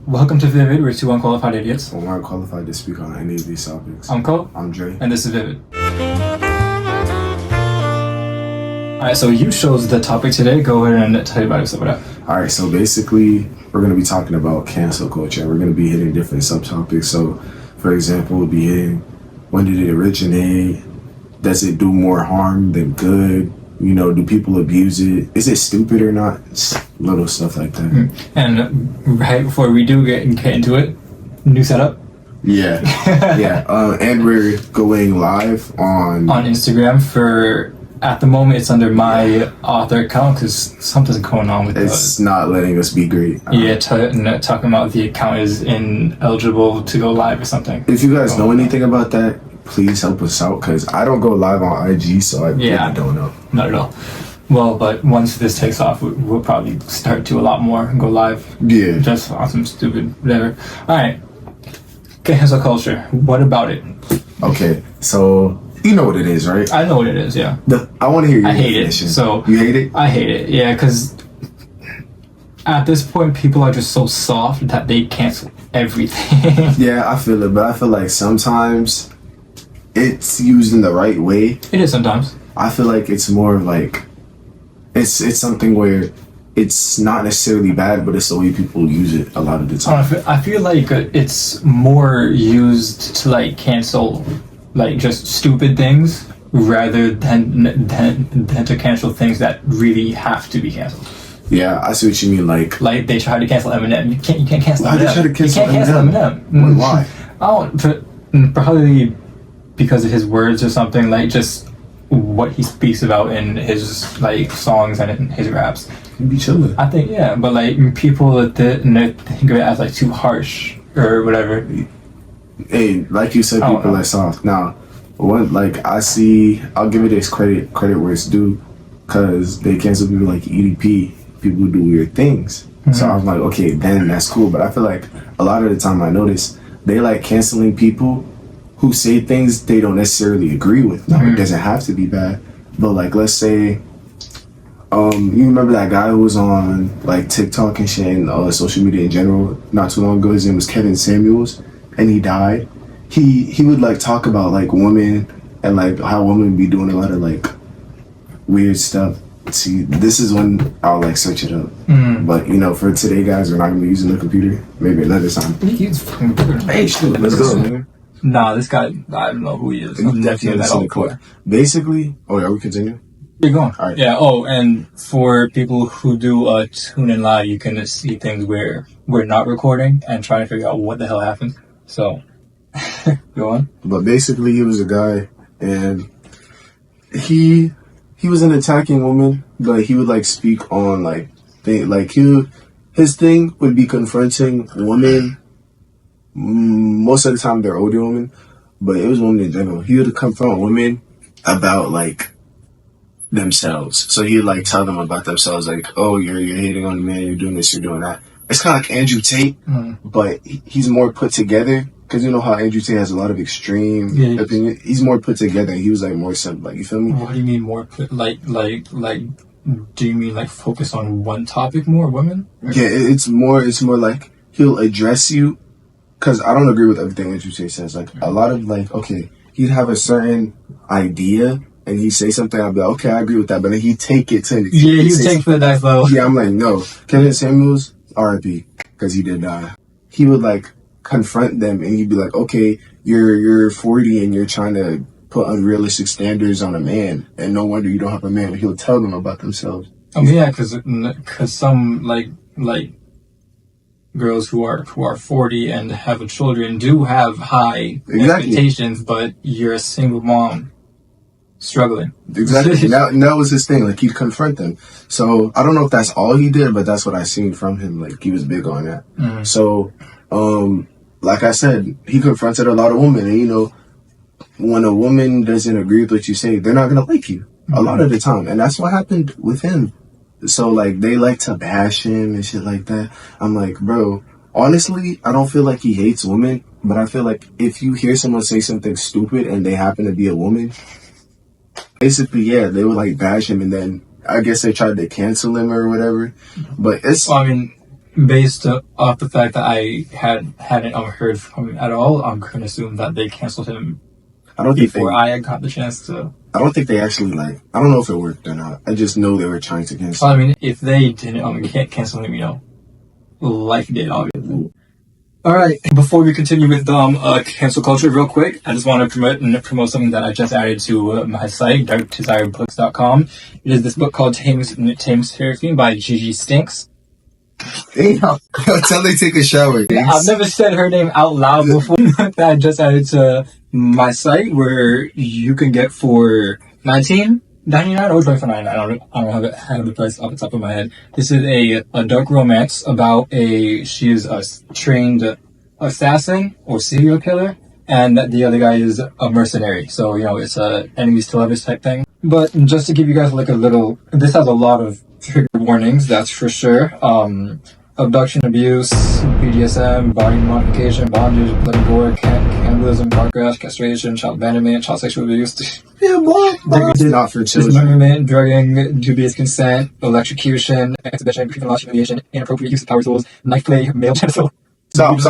Welcome to Vivid. We're two unqualified idiots. I'm not qualified to speak on any of these topics. I'm Colte. I'm Dre. And this is Vivid. Alright, so you chose the topic today. Go ahead and tell you about it. Alright, so basically, we're going to be talking about cancel culture. We're going to be hitting different subtopics. So, for example, we'll be hitting, when did it originate? Does it do more harm than good? You know, do people abuse it? Is it stupid or not? Little stuff like that. And right before we do get into it, new setup. Yeah. Yeah. And we're going live on Instagram for, at the moment, it's under my author account because something's going on with it. It's not letting us be great. Yeah, talking about the account is ineligible to go live or something. If you guys know anything about that, please help us out, because I don't go live on IG, so I really don't know. Not at all. Well, but once this takes off, we'll probably start to a lot more and go live. Yeah. Just on some stupid whatever. Alright. Cancel culture. What about it? Okay, so you know what it is, right? I know what it is, yeah. I want to hear your definition. So you hate it? I hate it, yeah, because at this point, people are just so soft that they cancel everything. Yeah, I feel it, but I feel like sometimes it's used in the right way. It is sometimes. I feel like it's more of like it's something where it's not necessarily bad, but it's the way people use it a lot of the time. I feel like it's more used to like cancel like just stupid things rather than to cancel things that really have to be canceled. Yeah, I see what you mean. Like they tried to cancel Eminem. You can't cancel Eminem. Why they try to cancel Eminem? Why? Probably because of his words or something, like just what he speaks about in his like songs and in his raps. He'd be chilling. I think, yeah, but like people that think of it as like too harsh or whatever. Hey, like you said, people are soft. Now, what I'll give it its credit where it's due, because they cancel people like EDP, people who do weird things. Mm-hmm. So I was like, okay, then that's cool. But I feel like a lot of the time I notice they like canceling people who say things they don't necessarily agree with. Now, it doesn't have to be bad, but like, let's say, you remember that guy who was on like TikTok and shit and social media in general not too long ago? His name was Kevin Samuels, and he died. He would like talk about like women and like how women be doing a lot of like weird stuff. See, this is when I'll like search it up. But you know, for today, guys, we're not gonna be using the computer. Maybe another time. Hey, shoot, let's go, man. Nah, this guy, I don't know who he is. I'm definitely that old boy. Basically, are we continuing? You're going. All right. Yeah, and for people who do tune in live, you can see things where we're not recording and trying to figure out what the hell happened. So, go on. But basically, he was a guy, and he wasn't attacking women, but he would like speak on like his thing would be confronting women. Most of the time they're older women, but it was women in general. He would confront women about like themselves. So he'd like tell them about themselves, like, oh, you're hating on the man, you're doing this, you're doing that. It's kind of like Andrew Tate, but he's more put together, because you know how Andrew Tate has a lot of extreme opinion. He's more put together. He was like more simple, like, you feel me? What do you mean more put, like do you mean like focus on one topic more, women? Yeah, it's more like he'll address you. Because I don't agree with everything Andrew Tate says. Like, a lot of, like, okay, he'd have a certain idea, and he'd say something, I'd be like, okay, I agree with that. But then he'd take it to... Yeah, he'd take it to the next level. Yeah, I'm like, no. Kevin Samuels, R.I.P., because he did die. He would, like, confront them, and he'd be like, okay, you're 40, and you're trying to put unrealistic standards on a man, and no wonder you don't have a man. He'll tell them about themselves. Oh, yeah, because some, like... girls who are 40 and have children do have high expectations, but you're a single mom struggling. Exactly. that was his thing. Like, he'd confront them. So I don't know if that's all he did, but that's what I seen from him. Like, he was big on that. So, like I said, he confronted a lot of women, and you know, when a woman doesn't agree with what you say, they're not gonna like you a lot of the time, and that's what happened with him. So, like, they like to bash him and shit like that. I'm like, bro, honestly, I don't feel like he hates women, but I feel like if you hear someone say something stupid and they happen to be a woman, basically, yeah, they would, like, bash him, and then I guess they tried to cancel him or whatever. But it's... Well, I mean, based off the fact that I hadn't heard from him at all, I'm going to assume that they canceled him I don't think before I got the chance to. I don't think they actually like. I don't know if it worked or not. I just know they were trying to cancel. I mean, if they didn't cancel him, life did, obviously. All right. Before we continue with cancel culture, real quick, I just want to promote something that I just added to my site, darkdesirebooks.com. It is this book called Taming Seraphine by Gigi Stinks. Damn. Tell they take a shower. Thanks. I've never said her name out loud before. That I just added to my site, where you can get for $19.99 or $24.99. I don't have the price off the top of my head. This is a dark romance about she is a trained assassin or serial killer, and the other guy is a mercenary. So it's a enemies to lovers type thing. But just to give you guys this has a lot of trigger warnings, that's for sure. Abduction, abuse, BDSM, body modification, bondage, blood and gore, cannibalism, car crash, castration, child abandonment, child sexual abuse. Yeah, boy. Not for children. Dismemberment, drugging, dubious consent, electrocution, exhibition, criminal humiliation, inappropriate use of power tools, knife play, male genital. Stop.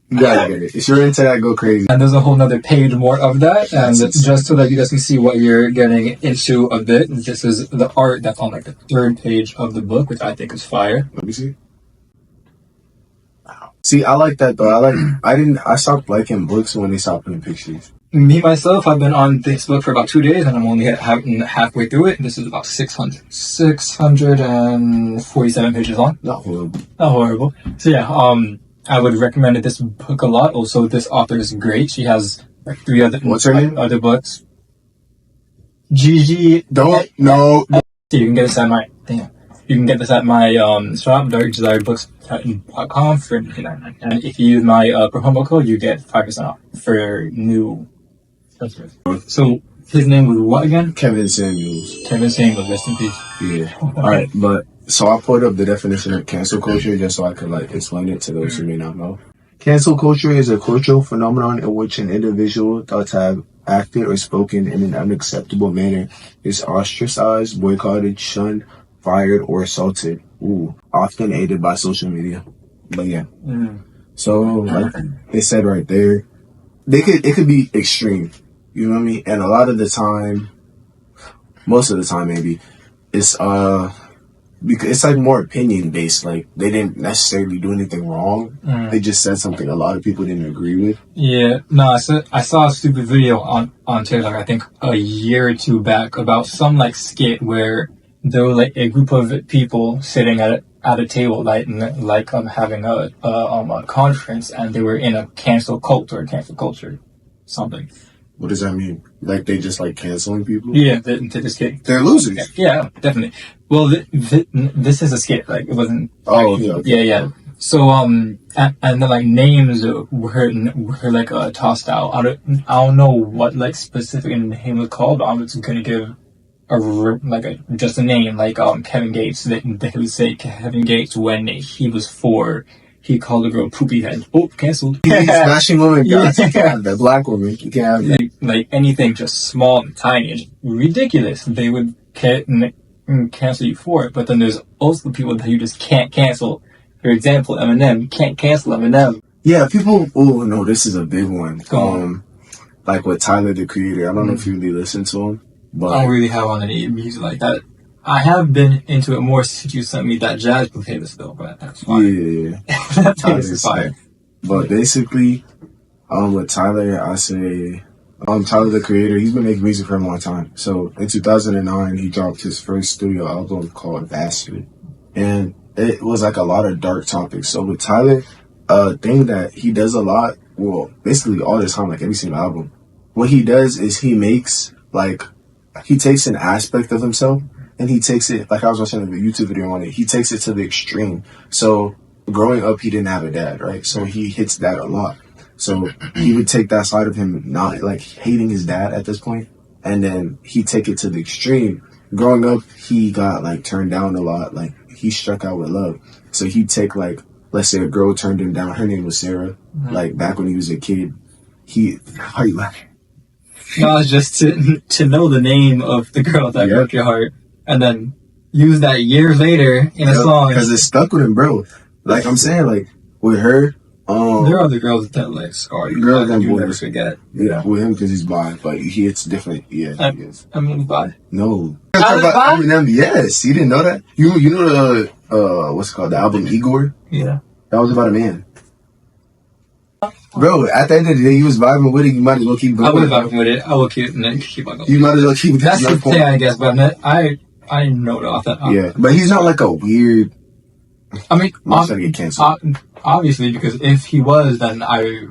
You gotta get it. If you're into that, go crazy. And there's a whole nother page more of that. And just so that you guys can see what you're getting into a bit, this is the art that's on the third page of the book, which I think is fire. Let me see. Wow. See, I like that though. I stopped liking books when they stopped putting pictures. Me, myself, I've been on this book for about 2 days, and I'm only halfway through it. This is about 647 pages long. Not horrible. Not horrible. So yeah, I would recommend this book a lot. Also, this author is great. She has like 3 other What's her name? Other books. Gigi. No. You can get this at my You can get this at my shop, darkdesirebooks.com for $99. And if you use my promo code, you get 5% off for new customers. So his name was what again? Kevin Samuels. Rest in peace. Yeah. Alright, but so I put up the definition of cancel culture just so I could explain it to those who may not know. Cancel culture is a cultural phenomenon in which an individual thought to have acted or spoken in an unacceptable manner is ostracized, boycotted, shunned, fired, or assaulted. Often aided by social media. But yeah. So like they said right there, it could be extreme. You know what I mean? And a lot of the time, most of the time maybe, it's because it's more opinion based. Like they didn't necessarily do anything wrong. They just said something a lot of people didn't agree with. Yeah, no, I saw a stupid video on TikTok, I think a year or 2 back, about some skit where there were a group of people sitting at a table, having a conference, and they were in a cancel cult or cancel culture, something. What does that mean? They just canceling people? Yeah, they just kidding. They're losers. Yeah, definitely. Well, this is a skit. It wasn't. Oh, okay. Yeah. So and then names were tossed out. I don't know what specific name was called, but I'm just gonna give just a name Kevin Gates. They would say Kevin Gates when he was 4. He called a girl poopy head. Oh, canceled. Smashing woman. You can't have that. Black woman. You can't have that. Anything just small and tiny and ridiculous, they would cancel you for it. But then there's also people that you just can't cancel. For example, Eminem. You can't cancel Eminem. Yeah, people. Oh no, this is a big one. Go on. With Tyler, the Creator. I don't know if you really listen to him, but I don't really have on any music like that. I have been into it more since you sent me that jazz playlist though, but that's fine. Yeah. That playlist is fire. But basically, with Tyler, I say, Tyler the Creator, he's been making music for a long time. So in 2009, he dropped his first studio album called Bastard. And it was a lot of dark topics. So with Tyler, thing that he does a lot, well, basically all the time, every single album, what he does is he makes, he takes an aspect of himself, and he takes it, I was watching a YouTube video on it, he takes it to the extreme. So, growing up, he didn't have a dad, right? So, he hits that a lot. So, he would take that side of him, not, hating his dad at this point, and then he'd take it to the extreme. Growing up, he got, turned down a lot. He struck out with love. So, he'd take, let's say a girl turned him down. Her name was Sarah. Back when he was a kid. How you laughing? No, it's just to know the name of the girl that broke your heart. And then use that years later in a song. Because it stuck with him, bro. Like I'm saying, like with her. There are other girls that like scar you. Girls that you never forget. Yeah, with him because he's bi, but it's different. Yeah, he is. I mean, bi. No. Bi? Eminem, yes, you didn't know that. You know the what's it called, the album Igor? Yeah. That was about a man. Bro, at the end of the day, you was vibing with it. You might as well keep going. I was vibing with it. I will keep on going. You might as well keep. That's the thing, I guess. But I know it off that. Yeah, but he's not like a weird. I mean, I'm trying to get canceled. Obviously, because if he was, then I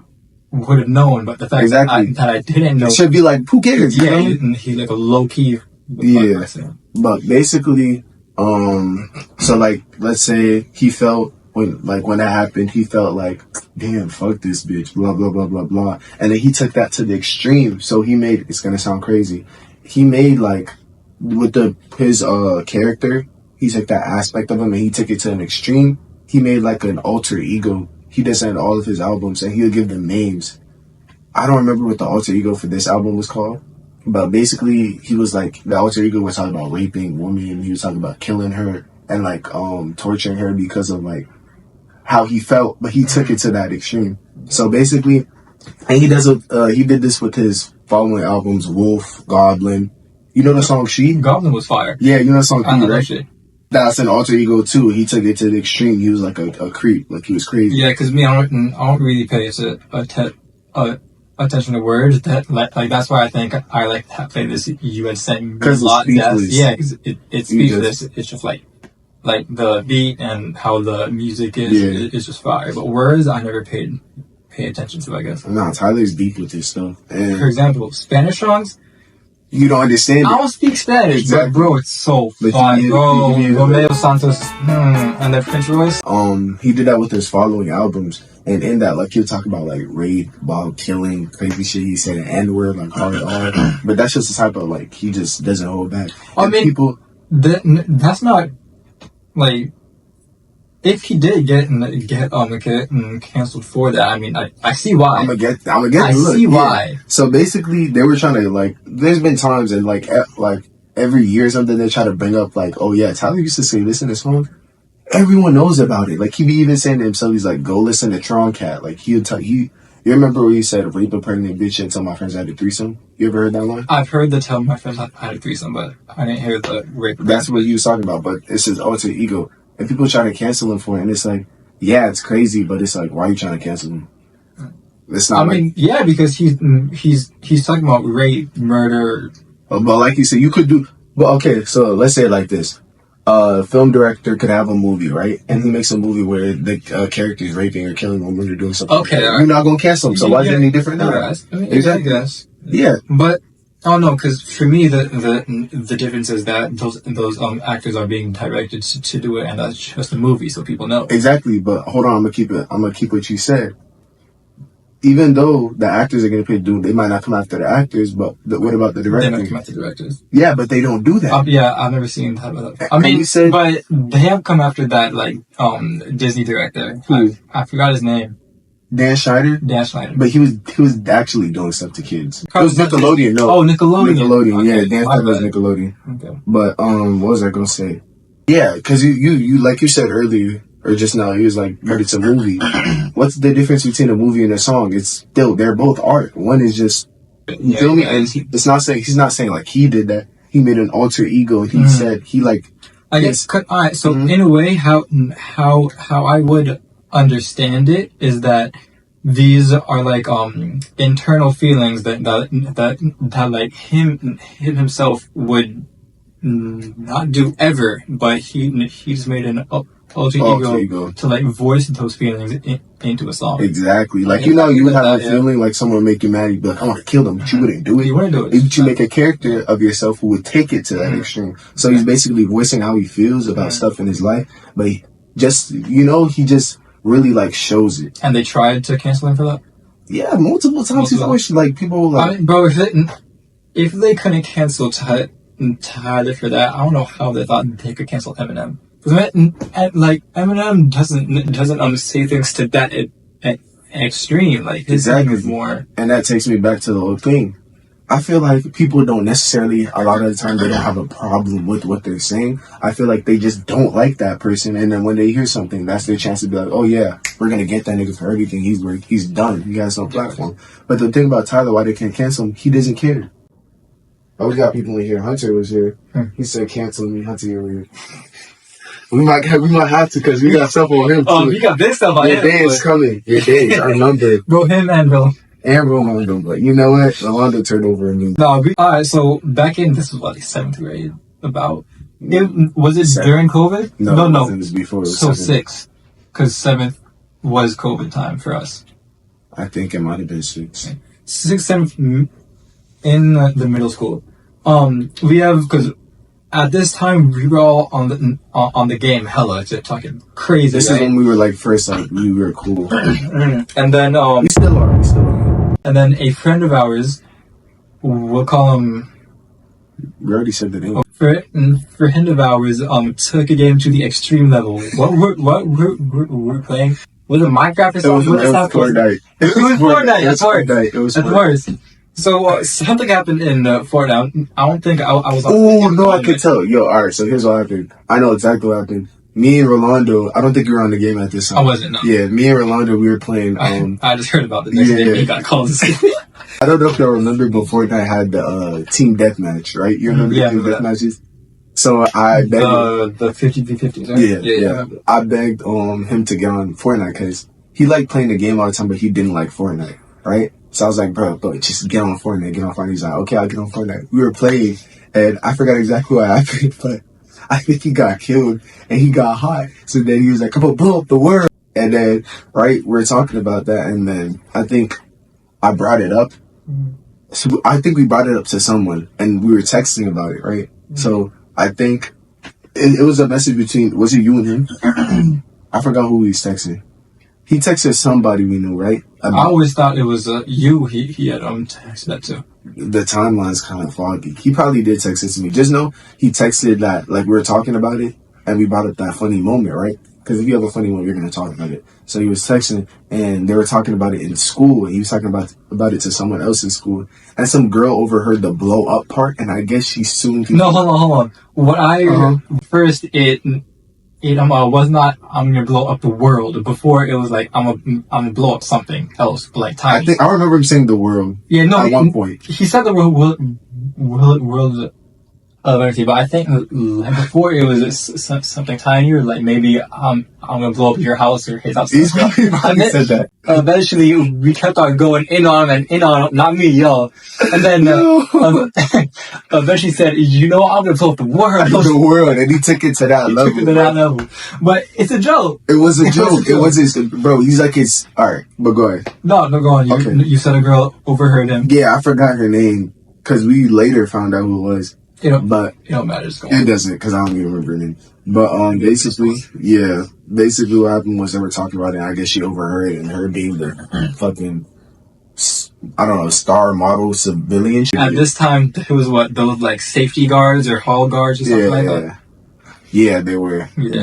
would have known. But the fact that I didn't know, it should be like, who cares? Yeah, he's like a low key. Yeah, person. But basically, so like, let's say he felt when that happened, he felt like, damn, fuck this bitch, blah blah blah blah blah, and then he took that to the extreme. So he made, it's gonna sound crazy, he made like with his character. He took that aspect of him and he took it to an extreme. He made like an alter ego. He does that in all of his albums and he'll give them names. I don't remember what the alter ego for this album was called, but basically he was like, the alter ego was talking about raping women. He was talking about killing her and like torturing her because of like how he felt, but he took it to that extreme. So basically, and he did this with his following albums, Wolf, Goblin. You know the song She? Goblin was fire. Yeah, you know the song I know right? that shit. That's an alter ego too. He took it to the extreme. He was like a creep, like he was crazy. Yeah, because me, I don't really pay attention to words. That like that's why I think I like to play this. You and saying because a lot. Yeah, because it's speechless. Just, it's just like the beat and how the music is is just fire. But words, I never pay attention to. I guess. Nah, Tyler's deep with this stuff. And for example, Spanish songs. You don't understand it. I don't speak Spanish, exactly. But bro, it's so fun. Bro, Romeo Santos and that French voice. He did that with his following albums, and in that, like, he'll talk about like rape, while killing, crazy shit. He said an N-word, like hard R. But that's just the type of like he just doesn't hold back. I mean, that's not like. If he did get canceled for that, I mean, I see why. I'm gonna get. I see why. So basically, they were trying to like. There's been times and like every year or something they try to bring up like, oh yeah, Tyler used to say this in this song. Everyone knows about it. Like he be even saying to himself, he's like, go listen to Tron Cat. Like you remember where he said, rape a pregnant bitch and tell my friends I had a threesome? You ever heard that line? I've heard the tell my friends I had a threesome, but I didn't hear the rape. That's what he was talking about. But it's his alter ego. And people try to cancel him for it, and it's like, yeah, it's crazy, but it's like, why are you trying to cancel him? It's not. I mean, yeah, because he's talking about rape, murder. But like you said, you could do. But okay, so let's say it like this: a film director could have a movie, right? And he makes a movie where the character is raping or killing a woman or doing something. Okay, you're not gonna cancel him. So why is it any different now? I mean, exactly. I guess. Yeah, but. Oh no, because for me the difference is that those actors are being directed to do it, and that's just a movie, so people know. Exactly, but hold on, I'm gonna keep what you said. Even though the actors are getting paid to do, they might not come after the actors, but what about the directors? They might come after the directors. Yeah, but they don't do that. Yeah, I've never seen that. I mean, but they have come after that like Disney director. I forgot his name. Dan Schneider? Dan Schneider. But he was actually doing stuff to kids. It was Nickelodeon, no. Oh, Nickelodeon. Nickelodeon, okay. Yeah. Dan Schneider was Nickelodeon. Okay. But, what was I gonna say? Yeah, cause you like you said earlier, or just now, he was like, but it's a movie. What's the difference between a movie and a song? It's still, they're both art. One is just, you feel me? And he's not saying like he did that. He made an alter ego and he said, he like. I guess, alright, so in a way, how I would understand it is that these are like internal feelings that like him himself would not do ever, but he just made an alter ego to like voice those feelings into a song. Exactly. Like you would have a feeling like someone would make you mad, you'd be like, I want to kill them, but you wouldn't do it. You wouldn't do it. But you make a character of yourself who would take it to that extreme. So he's basically voicing how he feels about stuff in his life, but he just really like shows it. And they tried to cancel him for that? Yeah, multiple times. He's always like people like. I mean, bro, if they couldn't cancel Tyler for that, I don't know how they thought they could cancel Eminem. Because like Eminem doesn't say things to that extreme. Like his thing is more. And that takes me back to the whole thing. I feel like people don't necessarily, a lot of the time, they don't have a problem with what they're saying. I feel like they just don't like that person. And then when they hear something, that's their chance to be like, oh yeah, we're going to get that nigga for everything. He's done. He has no platform. But the thing about Tyler, why they can't cancel him, he doesn't care. Oh, we got people in here. Hunter was here. He said, cancel me. Hunter, you're weird. We might have to because we got stuff on him too. Oh, we got big stuff on him. Your day is coming. Your day is our number. Bro, him and Bill. And Rolando, but you know what? Rolando turned over a new. No, alright, so back in, this was what, like 7th grade? About. Was it during COVID? No. It was before. It was so 6th. Because 7th was COVID time for us. I think it might have been 6th. 6th, 7th, in the middle school. We have, because at this time we were all on the game hella, just talking crazy. This is when we were like first, like we were cool. And then we still are. And then a friend of ours, we'll call him. We already said the name. Friend of ours took a game to the extreme level. What we're playing? Was it Minecraft or something? It was Fortnite. It was Fortnite. That's Fortnite. It was Fortnite. So something happened in Fortnite. I don't think I was. Oh no, I could tell. Yo, all right. So here's what happened. I know exactly what happened. Me and Rolando, I don't think you were on the game at this time. I wasn't, no. Yeah, me and Rolando, we were playing. I just heard about the next day he got called. I don't know if y'all remember, but Fortnite had the team deathmatch, right? You remember the team deathmatches? So I begged the 50v50s, right? Yeah. I begged him to get on Fortnite because he liked playing the game all the time, but he didn't like Fortnite, right? So I was like, bro, just get on Fortnite. He's like, okay, I'll get on Fortnite. We were playing, and I forgot exactly what happened, but I think he got killed and he got hot. So then he was like, come on, blow up the world. And then, right, we're talking about that. And then I think I brought it up. So I think we brought it up to someone and we were texting about it, right? So I think it was a message between, was it you and him? I forgot who he was texting. He texted somebody we knew, right? I always thought it was you. He had texted that too. The timeline's kind of foggy. He probably did text it to me. Just know he texted that, like, we were talking about it, and we brought up that funny moment, right? Because if you have a funny moment, you're going to talk about it. So he was texting, and they were talking about it in school, and he was talking about it to someone else in school. And some girl overheard the blow up part, and I guess she soon... No, hold on. What I... First, it was not, I'm gonna blow up the world. Before, it was like, I'm gonna blow up something else, like tiny. I remember him saying the world. Yeah, no. At one point. He said the world eventually, but I think before it was something tinier, like maybe I'm gonna blow up your house or his house. He's probably said that. Eventually, we kept on going in on, not me, y'all. And then eventually said, you know, I'm gonna blow up the world. The world, and he took it to that level. But it's a joke. It was a joke. It was his, bro. He's like his. All right, but go ahead. No, go on. You said a girl overheard him. Yeah, I forgot her name because we later found out who it was. But it don't matter. It doesn't because I don't even remember her name. But basically what happened was they were talking about it. And I guess she overheard it, and her being the fucking, I don't know, star model civilian. At this time, it was what, those like safety guards or hall guards or something like that. Yeah, they were. Yeah.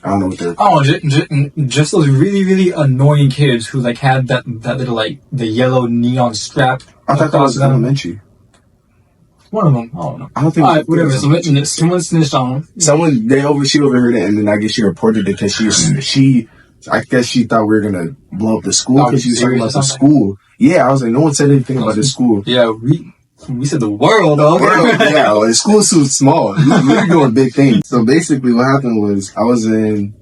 I don't know what they're. Oh, just those really, really annoying kids who like had that little like the yellow neon strap. I thought that was elementary. One of them. I don't know. I don't think. Whatever. Someone snitched on them. She overheard it, and then I guess she reported it because I guess she thought we were gonna blow up the school because she was talking about the school. Yeah, I was like, no one said anything about the school. Yeah, we said the world. Yeah, the school's too small. We were doing big things. So basically, what happened was I was in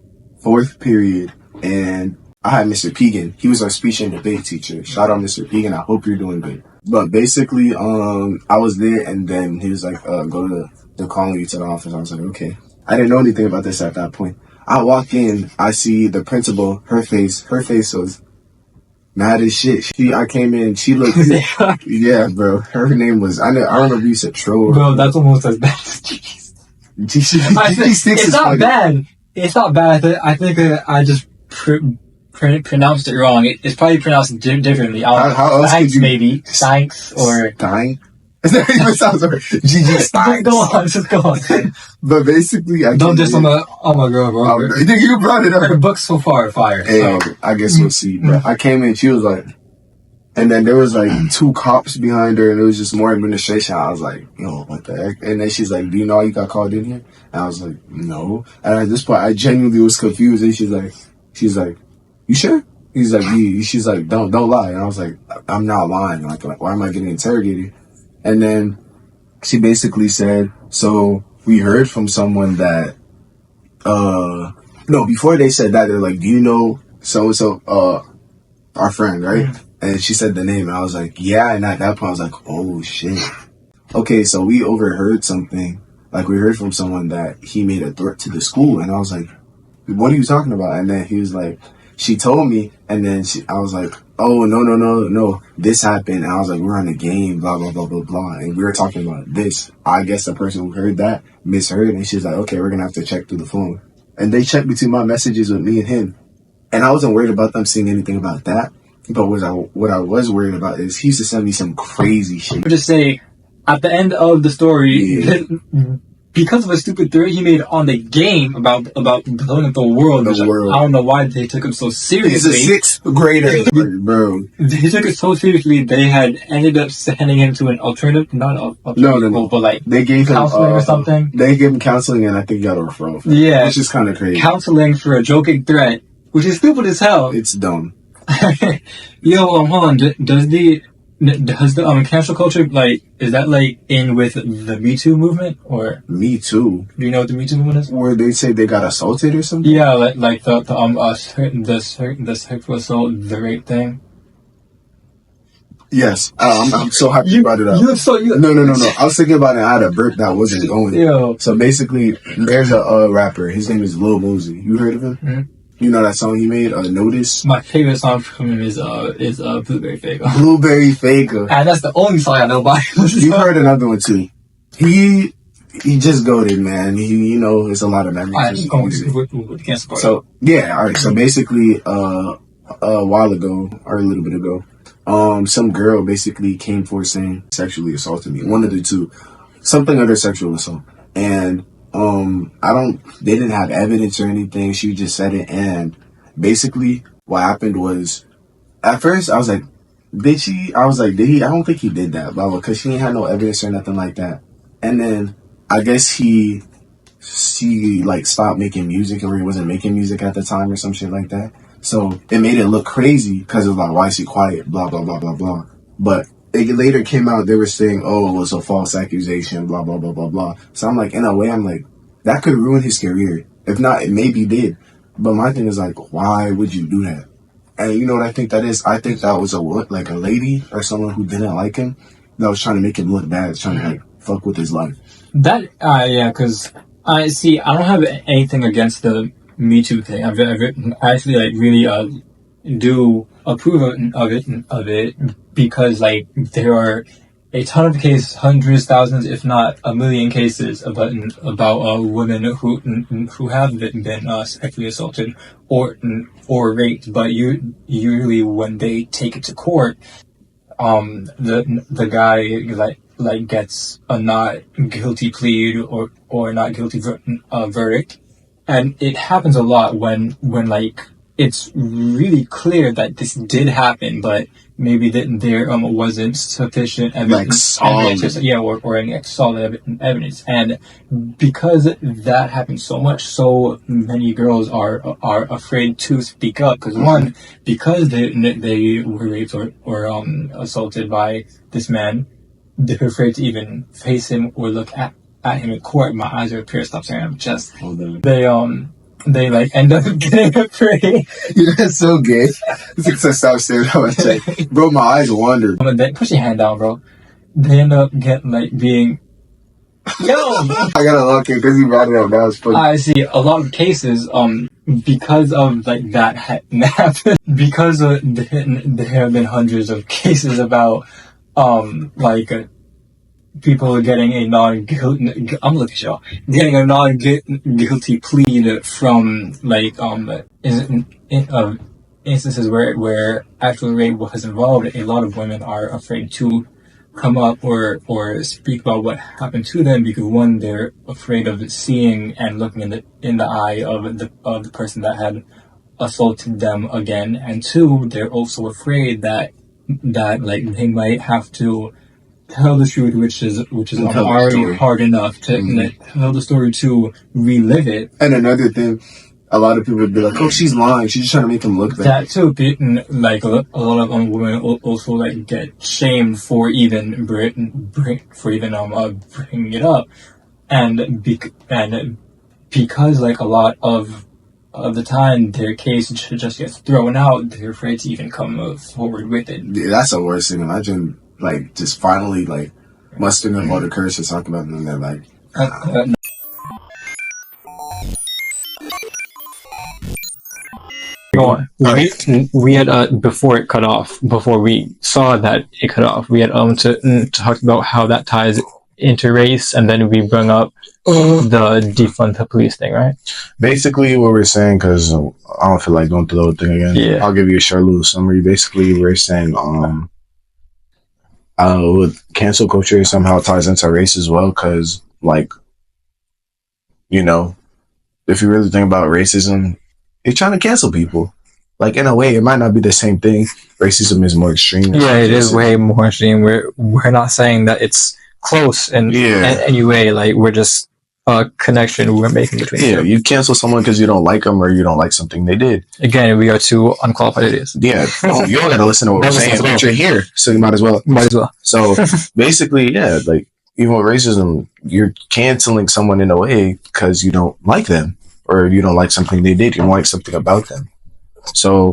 4th period, and I had Mr. Pegan. He was our speech and debate teacher. Shout out, Mr. Pegan. I hope you're doing good. But basically, I was there, and then he was like, go they're calling you to the office. I was like, okay. I didn't know anything about this at that point. I walk in, I see the principal, her face was mad as shit. I came in, she looked, yeah, bro. Her name was, I remember you said troll. Bro, that's almost as bad as GG. It's not bad. It's not bad. I think I just pronounced it wrong. It's probably pronounced differently. How else could you? Maybe Steinks or Stein. That even sounds right. GG Stein. Just go on. But basically, don't diss on my girl, bro. You brought it up. Her book's so far fire. Hey, I guess we'll see. But I came in, she was like, And then there was like 2 cops behind her, and it was just more administration. I was like, yo, what the heck? And then she's like, do you know how you got called in here? And I was like, no. And at this point, I genuinely was confused. And she's like, you sure? He's like, yeah. She's like, don't lie. And I was like, I'm not lying. Like, why am I getting interrogated? And then she basically said, so we heard from someone that, no, before they said that, they're like, do you know so-and-so, our friend, right? Mm-hmm. And she said the name, and I was like, yeah. And at that point, I was like, oh, shit. Okay, so we overheard something. Like, we heard from someone that he made a threat to the school. And I was like, what are you talking about? And then he was like, she told me. And then I was like, oh, no. This happened. And I was like, we're on a game, blah, blah, blah, blah, blah. And we were talking about this. I guess the person who heard that misheard. And she's like, okay, we're going to have to check through the phone. And they checked between my messages with me and him. And I wasn't worried about them seeing anything about that. But what I was worried about is he used to send me some crazy shit. Just say, at the end of the story, because of a stupid theory he made on the game about blowing up the world. I don't know why they took him so seriously. He's a 6th grader, bro. They took it so seriously. They had ended up sending him to an alternative, no, but like they gave counseling or something. They gave him counseling, and I think he got a referral. Yeah, which is kind of crazy. Counseling for a joking threat, which is stupid as hell. It's dumb. Yo, hold on. Does the cancel culture, like, is that like in with the Me Too movement, or Me Too? Do you know what the Me Too movement is? Where they say they got assaulted or something? Yeah, like the sexual assault, the rape thing. Yes, I'm so happy you brought it up. No. I was thinking about it. I had a burp that wasn't going. Yo. So basically, there's a rapper. His name is Lil Mosey. You heard of him? Mm-hmm. You know that song he made, Notice? My favorite song from him is Blueberry Faker. Blueberry Faker. And that's the only song I know by him. You heard another one too. He just goated, man. It's a lot of memories. So yeah, alright. So basically, a while ago, or a little bit ago, some girl basically came for saying sexually assaulted me. One of the two, something under sexual assault, and they didn't have evidence or anything. She just said it. And basically what happened was, at first I was like, did he? I don't think he did that, blah, blah, because she ain't had no evidence or nothing like that. And then I guess she like stopped making music, or he wasn't making music at the time or some shit like that. So it made it look crazy because it was like, why is she quiet? Blah, blah, blah, blah, blah. But it later came out, they were saying, oh, it was a false accusation, blah, blah, blah, blah, blah. So I'm like, in a way, that could ruin his career. If not, it maybe did. But my thing is like, why would you do that? And you know what I think that is? I think that was a lady or someone who didn't like him that was trying to make him look bad, trying to fuck with his life. That, yeah, because I don't have anything against the Me Too thing. I actually really do approve of it because there are a ton of cases, hundreds, thousands, if not a million cases about women who have been sexually assaulted or raped, but usually when they take it to court, the guy gets a not guilty plea or not guilty verdict, and it happens a lot when it's really clear that this did happen, but maybe that there wasn't sufficient evidence, or any solid evidence. And because that happens so much, so many girls are afraid to speak up. Because they were raped or assaulted by this man, they're afraid to even face him or look at him in court. My eyes are pierced. Stop staring at my chest. They end up getting afraid. You're so gay. Stop staring at my chest. Bro, my eyes wander. Push your hand down, bro. They end up being... Yo! I gotta lock it because you brought it up. That was funny. I see a lot of cases, because of that happened. Because there have been hundreds of cases about, people getting a non-guilty, I'm looking at y'all, getting a non-guilty plea from, instances where actual rape was involved. A lot of women are afraid to come up or speak about what happened to them because, one, they're afraid of seeing and looking in the eye of the person that had assaulted them again, and two, they're also afraid that that like they might have to tell the truth, which is Tell the already story. hard enough to tell the story to relive it. And another thing, a lot of people would be like, "Oh, she's lying. She's just trying to make him look bad." That too, like a lot of women also like get shamed for even bringing it up, and because like a lot of the time their case just gets thrown out, they're afraid to even come forward with it. Yeah, that's the worst thing. Imagine like just finally like mustering up all the courage to talk about them. And they're like, Go on. We had before it cut off, before we saw that it cut off, we had to talk about how that ties into race, and then we bring up the defund the police thing, right? basically what we're saying, because I don't feel like going through the whole thing again. Yeah. I'll give you a short little summary. Basically, we're saying with cancel culture somehow ties into race as well, because like, you know, if you really think about racism, you're trying to cancel people. Like, in a way, it might not be the same thing. Racism is more extreme. Yeah, it is way more extreme. We're not saying that it's close in any way. Like, we're just a connection we're making between them. You cancel someone because you don't like them or you don't like something they did. Again, we are two unqualified idiots. Yeah, you don't got to listen to what we're saying, but you're here, so you might as well. So basically, yeah, like even with racism, you're canceling someone in a way because you don't like them or you don't like something they did. You don't like something about them. So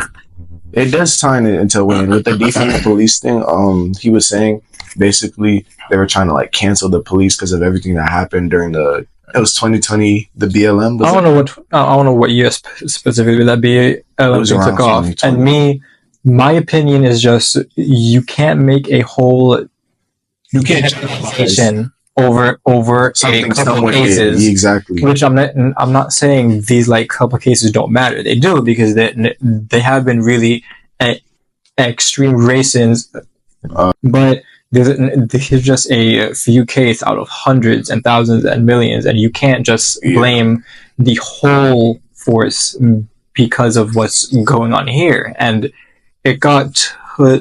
it does tie into a way. And with the defund the police thing, he was saying basically they were trying to like cancel the police because of everything that happened during it was 2020, the BLM. I don't know what year specifically that BLM thing took off. And my opinion is just you can't make a whole generalization over something a couple cases. Exactly. Which I'm not saying these like couple cases don't matter. They do, because they have been really extreme racism, but there's just a few cases out of hundreds and thousands and millions, and you can't just blame the whole force because of what's going on here. And it got to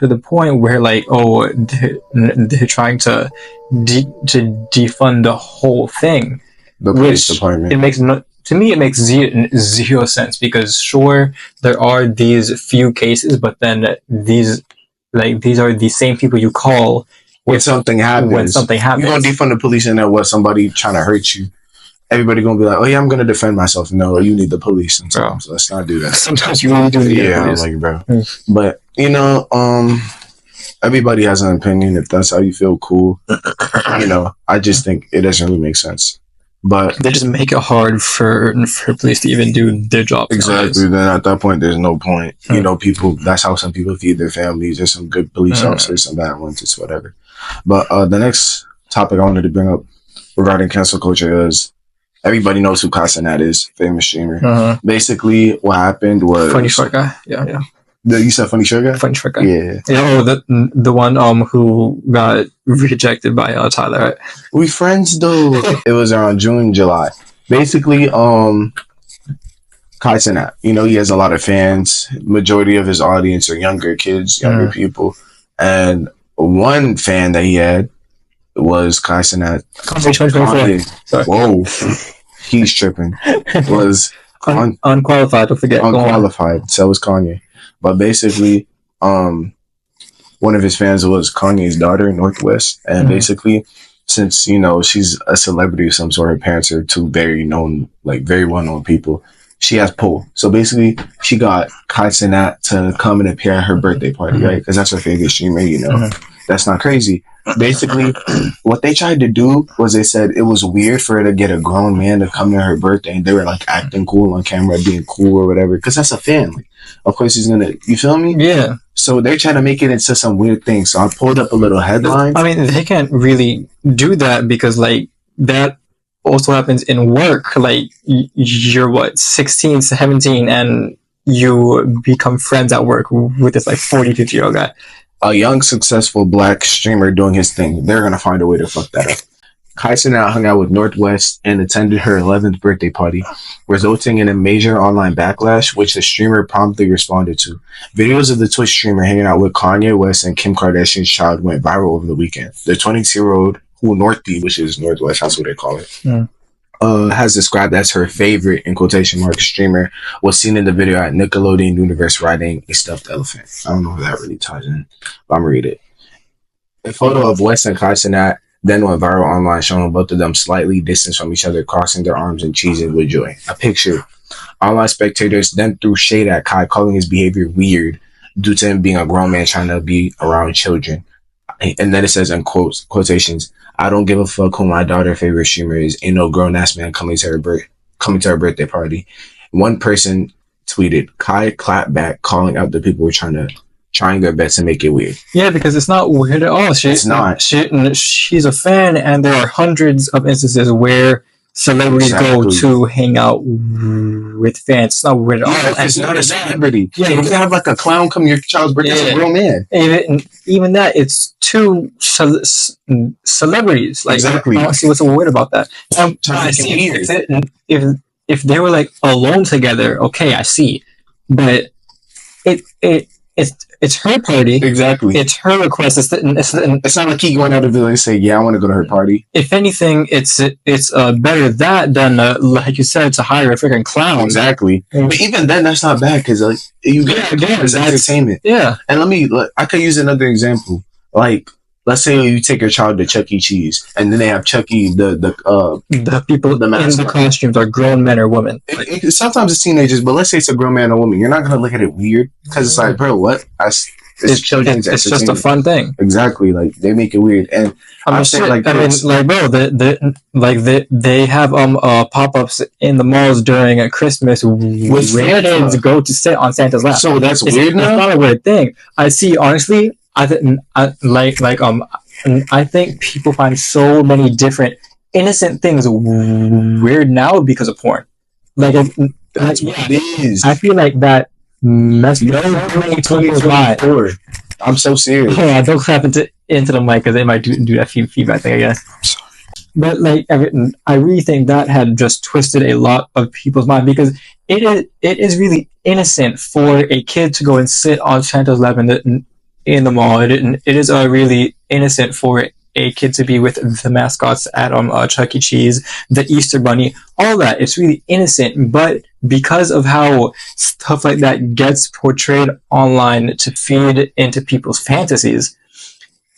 the point where like, they're trying to defund the whole thing, the police department. It makes to me it makes zero sense, because sure there are these few cases, but then these are the same people you call when something happens. You're gonna defund the police and then somebody trying to hurt you. Everybody gonna be like, "Oh yeah, I'm gonna defend myself." No, you need the police sometimes. So let's not do that. Sometimes you really do need the police. I'm like, bro. But everybody has an opinion. If that's how you feel, cool. I just think it doesn't really make sense. But they just make it hard for police to even do their job. Exactly. Then at that point, there's no point. People. That's how some people feed their families. There's some good police officers, some bad ones. It's whatever. But the next topic I wanted to bring up regarding cancel culture is everybody knows who Casanat is, famous streamer. Basically, what happened was funny short guy. Yeah. You said funny short guy? Funny short guy. Yeah. The one who got rejected by Tyler, right? We friends though. It was around June, July. Basically, Casanat, he has a lot of fans. Majority of his audience are younger kids, younger people. And one fan that he had was Casanat. Whoa. He's tripping. Was unqualified, don't forget. Unqualified. So was Kanye. But basically, one of his fans was Kanye's daughter, Northwest. And basically, since, she's a celebrity of some sort, her parents are two very well-known people, she has pull. So basically, she got Casanat to come and appear at her birthday party, right? Because that's her favorite streamer, That's not crazy. Basically, what they tried to do was they said it was weird for her to get a grown man to come to her birthday, and they were like acting cool on camera, being cool or whatever, because that's a fan. Of course he's gonna, you feel me? Yeah. So they're trying to make it into some weird thing. So I pulled up a little headline. I mean, they can't really do that because that also happens in work. You're 16, 17, and you become friends at work with this 40, 50-year-old guy. A young, successful black streamer doing his thing. They're going to find a way to fuck that up. Kaisenat hung out with Northwest and attended her 11th birthday party, resulting in a major online backlash, which the streamer promptly responded to. Videos of the Twitch streamer hanging out with Kanye West and Kim Kardashian's child went viral over the weekend. The 22-year-old, who Northie, which is Northwest, that's what they call it, has described as her favorite, in quotation marks, streamer, was seen in the video at Nickelodeon Universe riding a stuffed elephant. I don't know if that really ties in, but I'm going to read it. A photo of West and Kaisenat then went viral online, showing both of them slightly distanced from each other, crossing their arms and cheesing with joy. A picture. Online spectators then threw shade at Kai, calling his behavior weird due to him being a grown man trying to be around children. And then it says in quotations, "I don't give a fuck who my daughter's favorite streamer is. Ain't no grown ass man coming to her birthday party." One person tweeted, "Kai clapped back, calling out the people who were trying their best to make it weird." Yeah, because it's not weird at all. It's not. She's a fan, and there are hundreds of instances where celebrities go to hang out with fans. It's not weird at all. It's not a celebrity. Yeah, you can have like a clown come to your child's birthday. It's a grown man. Even that, it's two celebrities. Like, exactly. I don't see what's so weird about that. I see if they were like alone together, okay, I see, but it's her party. Exactly. It's her request. It's not like he going out of the village and say, "Yeah, I want to go to her party." If anything, it's better that than like you said, to hire a freaking clown. Exactly. But even then, that's not bad because like you get entertainment. Yeah. And I could use another example. Like, let's say you take your child to Chuck E. Cheese, and then they have Chucky, the people in the costumes are grown men or women. Sometimes it's teenagers, but let's say it's a grown man or woman. You're not gonna look at it weird because it's like, bro, what? It's children's It's just a fun thing. Exactly. Like they make it weird, and they have pop-ups in the malls during Christmas where kids go to sit on Santa's lap. So that's weird now. It's not a weird thing. I see. Honestly, I think people find so many different innocent things weird now because of porn. That's what it is. I feel like that messed up. I'm so serious. Yeah, don't clap into the mic because they might do that feedback thing, I guess. I'm sorry. But like, I really think that had just twisted a lot of people's mind, because it is really innocent for a kid to go and sit on Santa's lap in the mall. It is really innocent for a kid to be with the mascots at Chuck E. Cheese, the Easter Bunny, all that. It's really innocent, but because of how stuff like that gets portrayed online to feed into people's fantasies,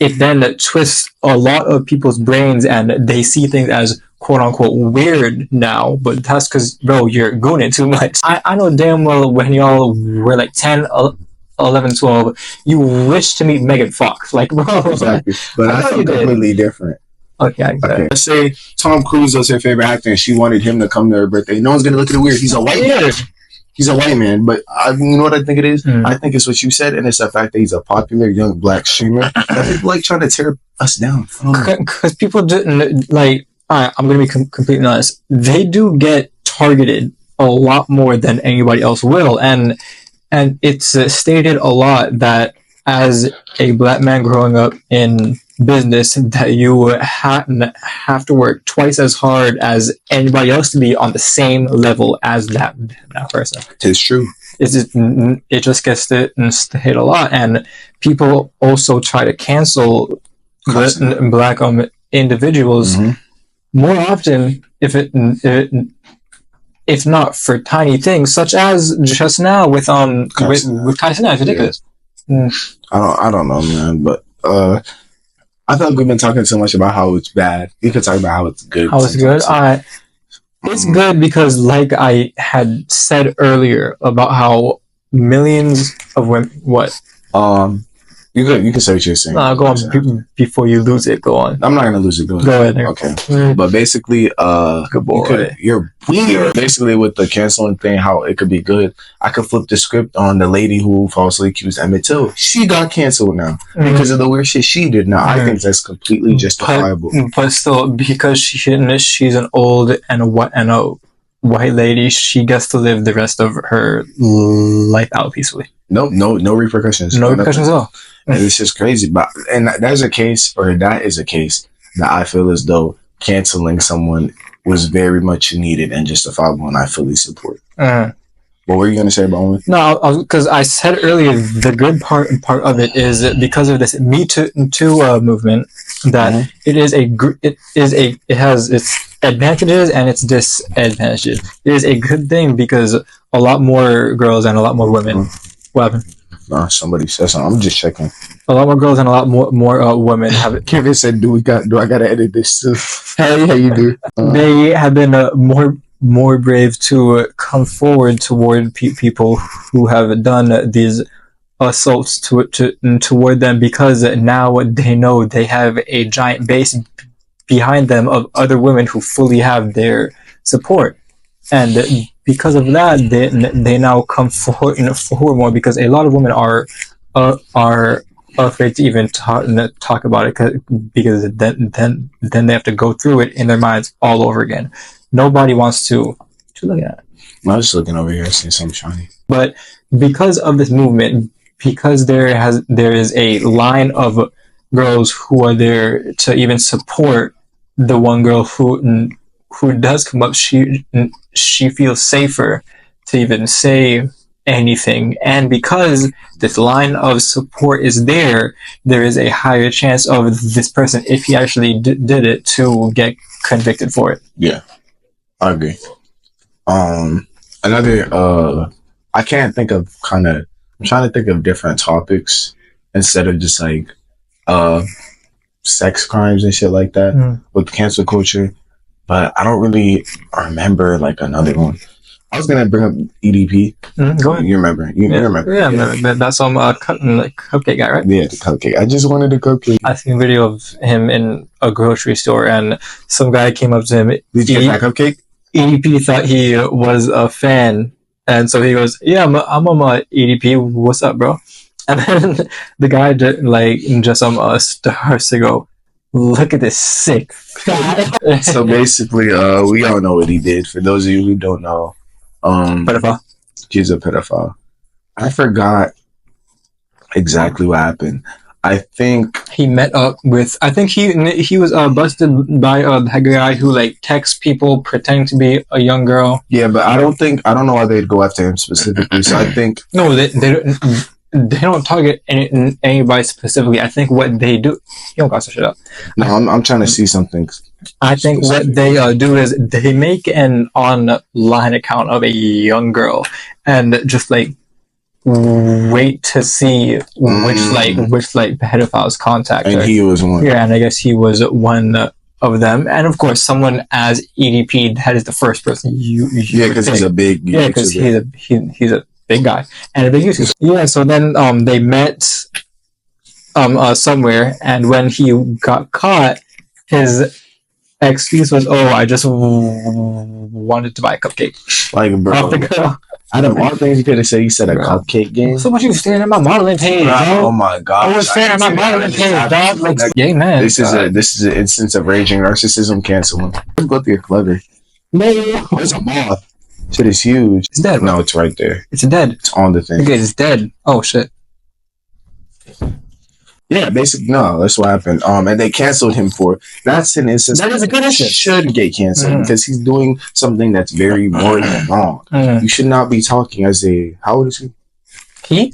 it then twists a lot of people's brains, and they see things as quote-unquote weird now, but that's because, bro, you're gooning too much. I know damn well when y'all were like 10, 11, 12, you wish to meet Megan Fox. Like, bro. Exactly. But I feel completely different. Okay. Let's say Tom Cruise was her favorite actor and she wanted him to come to her birthday. No one's going to look at it weird. He's a white man. He's a white man. But you know what I think it is? I think it's what you said, and it's the fact that he's a popular young black streamer. That people like trying to tear us down. Because people didn't, like, alright, I'm going to be completely honest. They do get targeted a lot more than anybody else will. And it's stated a lot that as a black man growing up in business, that you have to work twice as hard as anybody else to be on the same level as that person. It's true. It just gets to hit a lot, and people also try to cancel black individuals more often if not for tiny things, such as just now with Kaisenat. It's ridiculous. I don't know, man, but I feel like we've been talking so much about how it's bad. We could talk about how it's good. How it's good? It's good because, like I had said earlier, about how millions of women... What? You can say what you're saying. Go on before you lose it. Go on. I'm not going to lose it. Go ahead. Okay. But basically, good boy. You're weird. Basically, with the canceling thing, how it could be good. I could flip the script on the lady who falsely accused Emmett Till. She got canceled now because of the weird shit she did. Now, I think that's completely justifiable. But still, because she's an old and a white lady, she gets to live the rest of her life out peacefully. No repercussions. No repercussions at all. And it's just crazy. But that is a case that I feel as though canceling someone was very much needed and justifiable, and I fully support. What were you going to say about it? No, because I said earlier the good part of it is that because of this Me Too movement, that it has its advantages and its disadvantages. It is a good thing because a lot more girls and a lot more women. What happened? Nah, somebody said something. I'm just checking. A lot more girls and a lot more women have. Kevin said, "Do I gotta edit this too?" Hell yeah, you do. They have been more brave to come forward toward people who have done these assaults toward them, because now they know they have a giant base behind them of other women who fully have their support, and because of that, they now come forward more, because a lot of women are afraid to even talk about it, because then they have to go through it in their minds all over again. Nobody wants to look at it. I was just looking over here, seeing something shiny. But because of this movement, because there is a line of girls who are there to even support the one girl who does come up, she feels safer to even say anything, and because this line of support is there is a higher chance of this person, if he actually did it, to get convicted for it. Yeah, I agree. Another, I can't think of I'm trying to think of different topics instead of just like, sex crimes and shit like that with cancel culture, but I don't really remember like another one. I was gonna bring up EDP. Go ahead. You remember? You remember? Yeah, yeah. That's some cupcake guy, right? Yeah, the cupcake. I just wanted a cupcake. I seen a video of him in a grocery store, and some guy came up to him. Did you get that cupcake? EDP thought he was a fan, and so he goes, "Yeah, I'm on my EDP. What's up, bro?" And then the guy starts to go, "Look at this sick." So basically, we all know what he did. For those of you who don't know, pedophile. He's a pedophile. I forgot exactly what happened. I think he met up with. I think he was busted by that guy who like texts people pretending to be a young girl. Yeah, but I don't know why they'd go after him specifically. So I think they don't target anybody specifically. I think what they do. You don't got some shit up. No, I'm trying to see something. I think what they do is they make an online account of a young girl and just like wait to see which pedophiles contact her. And he was one. Yeah, and I guess he was one of them. And of course, someone as EDP, that is the first person you because he's a big because he's a big guy and a big YouTuber. Yeah, so then they met somewhere, and when he got caught, his excuse was, "Oh, I just wanted to buy a cupcake." Like, bro, off the girl. Out of all things you could have said, you said a cupcake game. So much you staring at my modeling page, bro. dog. Oh my god! I was staring at my modeling page, dog. Like, gay man. This is an instance of raging narcissism. Canceling. Go through your clever. No, there's a moth. Shit is huge. It's dead. No, it's right there. It's dead. It's on the thing. Okay, it's dead. Oh shit. Yeah, basically, no, that's what happened. And they canceled him for that's an instance that is a good instance. Should get canceled because he's doing something that's very morally wrong. You should not be talking as a. How old is he? He?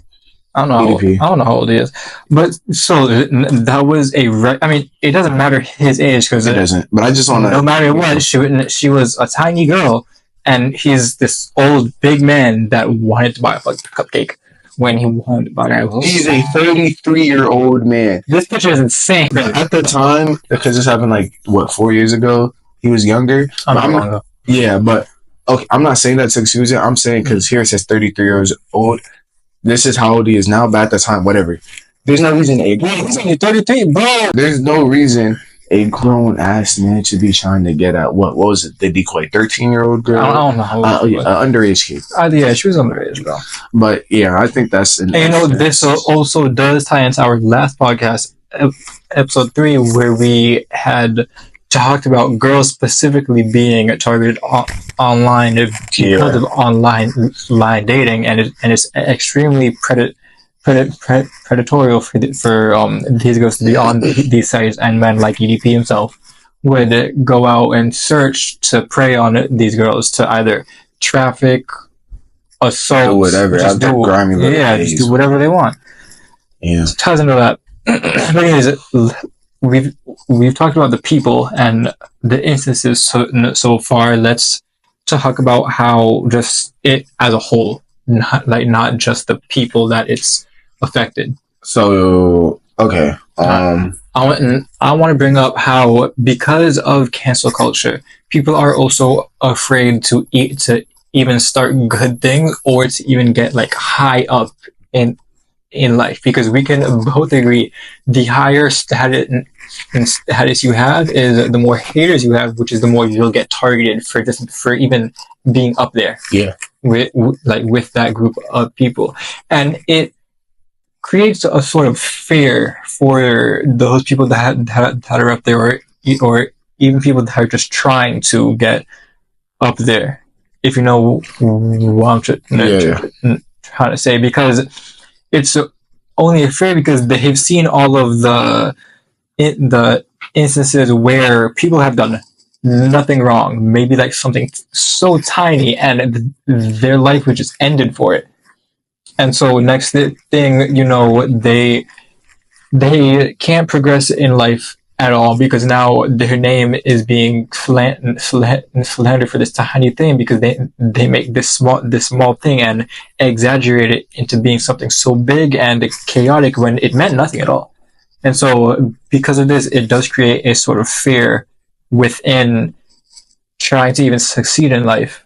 I don't know. I don't know how old he is. But so that was I mean, it doesn't matter his age because it doesn't. But I just want to. No matter what, she was a tiny girl, and he's this old big man that wanted to buy a cupcake. When he wanted to buy it. He's a 33-year-old man. This picture is insane. At the time, because this happened like, 4 years ago? He was younger. Yeah, but okay, I'm not saying that to excuse it. I'm saying because here it says 33 years old. This is how old he is now, but at the time, whatever. There's no reason he's only 33, bro. There's no reason a grown-ass man should be trying to get at, what was it? The decoy 13-year-old girl? I don't know how old underage kid. Yeah, she was underage, bro. But yeah, I think that's... And you know, this also does tie into our last podcast, episode 3, where we had talked about girls specifically being targeted online because of online dating, and it's extremely predatorial for these girls to be on these sites, and men like EDP himself would go out and search to prey on these girls to either traffic, assault, do whatever. just do, grimy little just do whatever they want. Yeah. Ties into that. We've talked about the people and the instances so far. Let's talk about how just it as a whole, not just the people that it's affected. So okay, I want to bring up how, because of cancel culture, people are also afraid to even start good things or to even get like high up in life, because we can both agree the higher status you have is the more haters you have, which is the more you'll get targeted for even being up there. Yeah, with that group of people, and it creates a sort of fear for those people that are up there, or even people that are just trying to get up there. If you know what I'm trying to say, because it's only a fear because they've seen all of the instances where people have done nothing wrong, maybe like something so tiny, and their life was just ended for it. And so next thing you know, they can't progress in life at all, because now their name is being slandered for this tiny thing, because they make this small thing and exaggerate it into being something so big and chaotic when it meant nothing at all. And so because of this, it does create a sort of fear within trying to even succeed in life.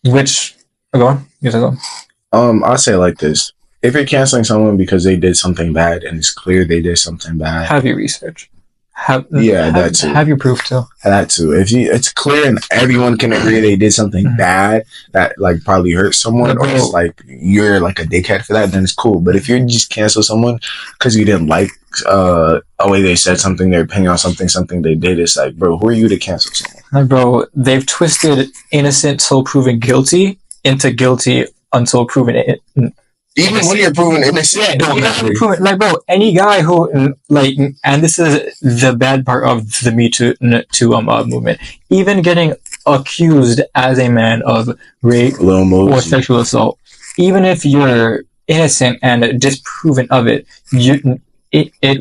Which, go on. You say so. I'll say it like this: if you're canceling someone because they did something bad and it's clear they did something bad, have your research. That too. Have your proof too. That too. If it's clear and everyone can agree they did something bad that like probably hurt someone, or it's like you're like a dickhead for that, then it's cool. But if you just cancel someone because you didn't like a way they said something, their opinion on something they did, it's like, bro, who are you to cancel someone? Like, bro, they've twisted innocent till proven guilty into guilty until proven it. Even when you're proven innocent, don't matter. Like, bro, any guy who, like, and this is the bad part of the Me Too movement, even getting accused as a man of rape or sexual assault, even if you're innocent and disproven of it, it